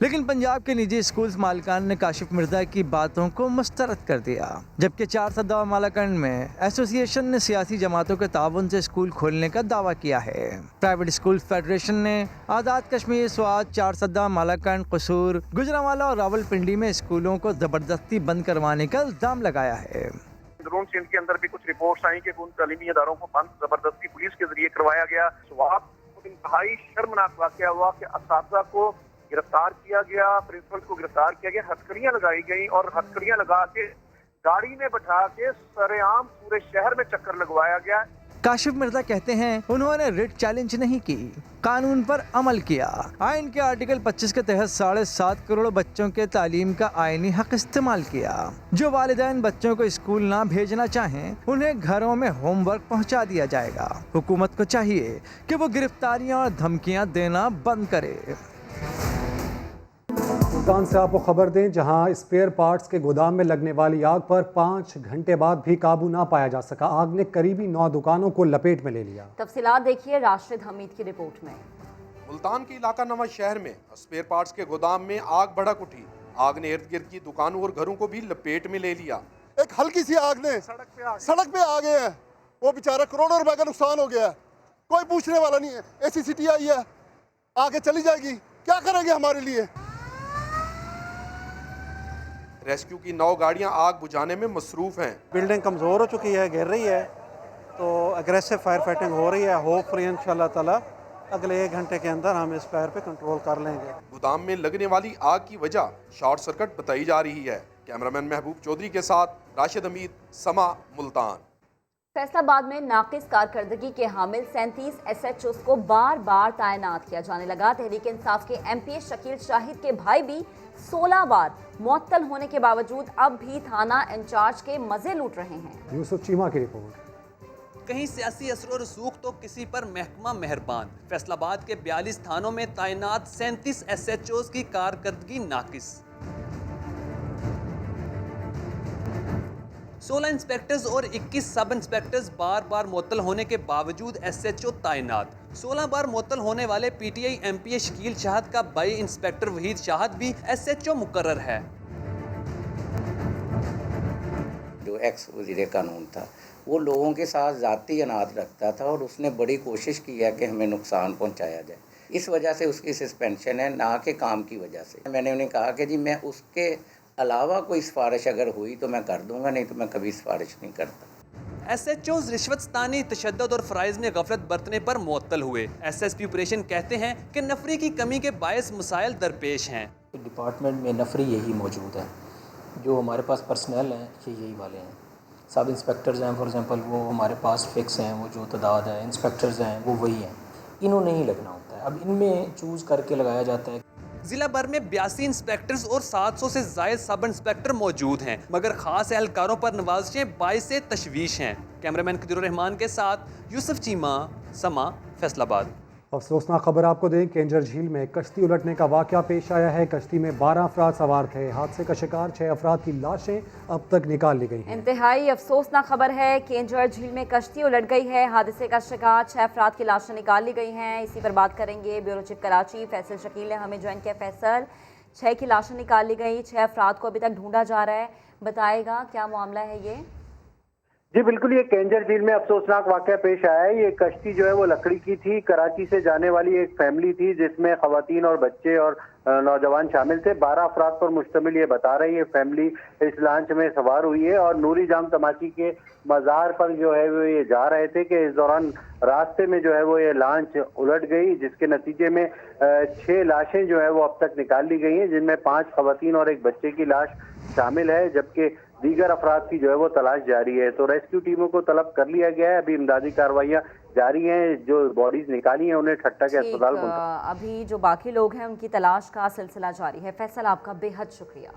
[SPEAKER 8] लेकिन पंजाब के निजी स्कूल्स मालिकान ने काशिफ मिर्जा की बातों को मुस्तरद कर दिया, जबकि 4 सदा मालाकंड में एसोसिएशन ने सियासी जमातों के ताउन से स्कूल खोलने का दावा किया है। प्राइवेट स्कूल फेडरेशन ने आज़ाद कश्मीर, स्वात, 4 सदा मालाकंड, कसूर, गुजरांवाला और रावलपिंडी में स्कूलों को जबरदस्ती बंद करवाने का इल्जाम लगाया है।
[SPEAKER 3] अंदरून सिंध के अंदर भी कुछ रिपोर्ट्स आई कि उन तालीमी इदारों को बंद जबरदस्ती पुलिस के जरिए करवाया गया। स्वात इंतहाई शर्मनाक वाक़या हुआ कि असातिज़ा को गिरफ्तार किया गया, प्रिंसिपल को गिरफ्तार किया गया, हथकड़ियां लगाई गई और हथकड़ियां लगा के गाड़ी में बैठा के सरेआम पूरे शहर में चक्कर लगवाया गया।
[SPEAKER 8] काशिफ मिर्जा कहते हैं उन्होंने रिट चैलेंज नहीं की, कानून पर अमल किया। आइन के आर्टिकल 25 के तहत 7.5 करोड़ बच्चों के तालीम का आईनी हक इस्तेमाल किया। जो वालिदैन बच्चों को स्कूल ना भेजना चाहें उन्हें घरों में होमवर्क पहुंचा दिया जाएगा। हुकूमत को चाहिए कि वो गिरफ्तारियां और धमकियां देना बंद करे।
[SPEAKER 1] मुल्तान से आपको खबर दें, जहां स्पेयर पार्ट्स के गोदाम में लगने वाली आग पर 5 घंटे बाद भी काबू ना पाया जा सका। आग ने करीबी 9 दुकानों को लपेट में ले लिया।
[SPEAKER 2] तफसीलात देखिए राशिद हमीद की रिपोर्ट में।
[SPEAKER 5] मुल्तान के इलाका नवाज शहर में स्पेयर पार्ट्स के गोदाम में आग भड़क उठी। आग ने इर्द गिर्द की दुकानों और घरों को भी लपेट में ले लिया।
[SPEAKER 11] एक हल्की सी आग ने सड़क पे आ गए हैं, वो बेचारा करोड़ों रुपए का नुकसान हो गया। कोई पूछने वाला नहीं है। ACCT आई है, आगे चली जाएगी, क्या करेंगे हमारे लिए।
[SPEAKER 5] रेस्क्यू की 9 गाड़ियां आग बुझाने में मसरूफ हैं।
[SPEAKER 23] बिल्डिंग कमज़ोर हो चुकी है, गिर रही है, तो अग्रेसिव फायर फाइटिंग हो रही है। होपफुली इंशाल्लाह ताला अगले 1 घंटे के अंदर हम इस फायर पे कंट्रोल कर लेंगे।
[SPEAKER 5] गोदाम में लगने वाली आग की वजह शॉर्ट सर्किट बताई जा रही है। कैमरामैन महबूब चौधरी के साथ राशिद हमीद, समा, मुल्तान।
[SPEAKER 2] फैसलाबाद में नाकिस कारकर्दगी के हामिल 37 SHOs को बार बार तैनात किया जाने लगा। तहरीक इंसाफ के MP शकील शाहिद के भाई भी 16 बार मुअत्तल होने के बावजूद अब भी थाना इंचार्ज के मजे लूट रहे हैं।
[SPEAKER 1] यूसुफ चीमा की रिपोर्ट।
[SPEAKER 7] कहीं सियासी असर रसूख तो किसी पर महकमा मेहरबान। फैसलाबाद के 42 थानों में तैनात 37 SHOs की कारकर्दगी नाकिस। 16 इंस्पेक्टर्स और 21 सब इंस्पेक्टर्स बार बार मुअत्तल होने के बावजूद SHO तैनात। 16 बार मुअत्तल होने वाले PTI MPA शकील शाहद का बाई इंस्पेक्टर वहीद शाहद भी SHO मुकर्रर है।
[SPEAKER 9] जो एक्स वज़ीर कानून था वो लोगों के साथ ज़ाती अनात रखता था और उसने बड़ी कोशिश की है कि हमें नुकसान पहुंचाया जाए। इस वजह से उसकी सस्पेंशन है, ना कि काम की वजह से। मैंने उन्हें कहा कि जी मैं उसके अलावा कोई सिफारिश अगर हुई तो मैं कर दूंगा, नहीं तो मैं कभी सिफारिश नहीं करता।
[SPEAKER 7] SHOs रिश्वतस्तानी, तशद्दुद और फ़राइज़ में गफलत बरतने पर मुअत्तल हुए। SSP ऑपरेशन कहते हैं कि नफरी की कमी के बायस मसाइल दरपेश हैं।
[SPEAKER 10] डिपार्टमेंट में नफरी यही मौजूद है, जो हमारे पास पर्सनल हैं ये यही वाले हैं। सब इंस्पेक्टर्स हैं फॉर एग्जांपल, वो हमारे पास फिक्स हैं, वो जो तादाद है इंस्पेक्टर्स हैं वो वही हैं, इन्होंने ही लगना होता है। अब इनमें चूज़ करके लगाया जाता है।
[SPEAKER 7] जिला भर में 82 इंस्पेक्टर्स और 700 से ज़ायद सब इंस्पेक्टर मौजूद हैं, मगर खास एहलकारों पर नवाजिशें बाइस तशवीश हैं। कैमरामैन कदीर रहमान के साथ यूसुफ चीमा, समा, फैसलाबाद।
[SPEAKER 1] अफसोसनाक खबर आपको दें, केंजर झील में कश्ती उलटने का वाक़या पेश आया है। कश्ती में 12 अफराद सवार थे। हादसे का शिकार 6 अफराद की लाशें अब तक निकाल ली गई हैं।
[SPEAKER 2] इंतहाई अफसोसनाक खबर है, केंजर झील में कश्ती उलट गई है। हादसे का शिकार 6 अफराद की लाशें निकाल ली गई हैं। इसी पर बात करेंगे। ब्यूरो चीफ कराची फैसल शकील ने हमें ज्वाइन किया। फैसल, 6 की लाशें निकाल ली गई, 6 अफराद को अभी तक ढूंढा जा रहा है, बताएगा क्या मामला है ये?
[SPEAKER 24] जी बिल्कुल, ये केंजर झील में अफसोसनाक वाकया पेश आया है। ये कश्ती जो है वो लकड़ी की थी। कराची से जाने वाली एक फैमिली थी जिसमें खवातीन और बच्चे और नौजवान शामिल थे। 12 अफराद पर मुश्तमिल ये बता रही है फैमिली इस लांच में सवार हुई है और नूरी जाम तमाची के मज़ार पर जो है वो ये जा रहे थे कि इस दौरान रास्ते में जो है वो ये लांच उलट गई, जिसके नतीजे में 6 लाशें जो है वो अब तक निकाल ली गई हैं, जिनमें 5 खवातीन और एक बच्चे की लाश शामिल है, जबकि दीगर अफराद की जो है वो तलाश जारी है। तो रेस्क्यू टीमों को तलब कर लिया गया है। अभी इमदादी कार्रवाइयाँ जारी हैं। जो बॉडीज निकाली हैं उन्हें ठट्टा के अस्पताल
[SPEAKER 2] अभी जो बाकी लोग हैं उनकी तलाश का सिलसिला जारी है। फैसल, आपका बेहद शुक्रिया।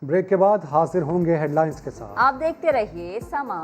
[SPEAKER 1] ब्रेक के बाद हाजिर होंगे हेडलाइंस के साथ।
[SPEAKER 2] आप देखते रहिए समा।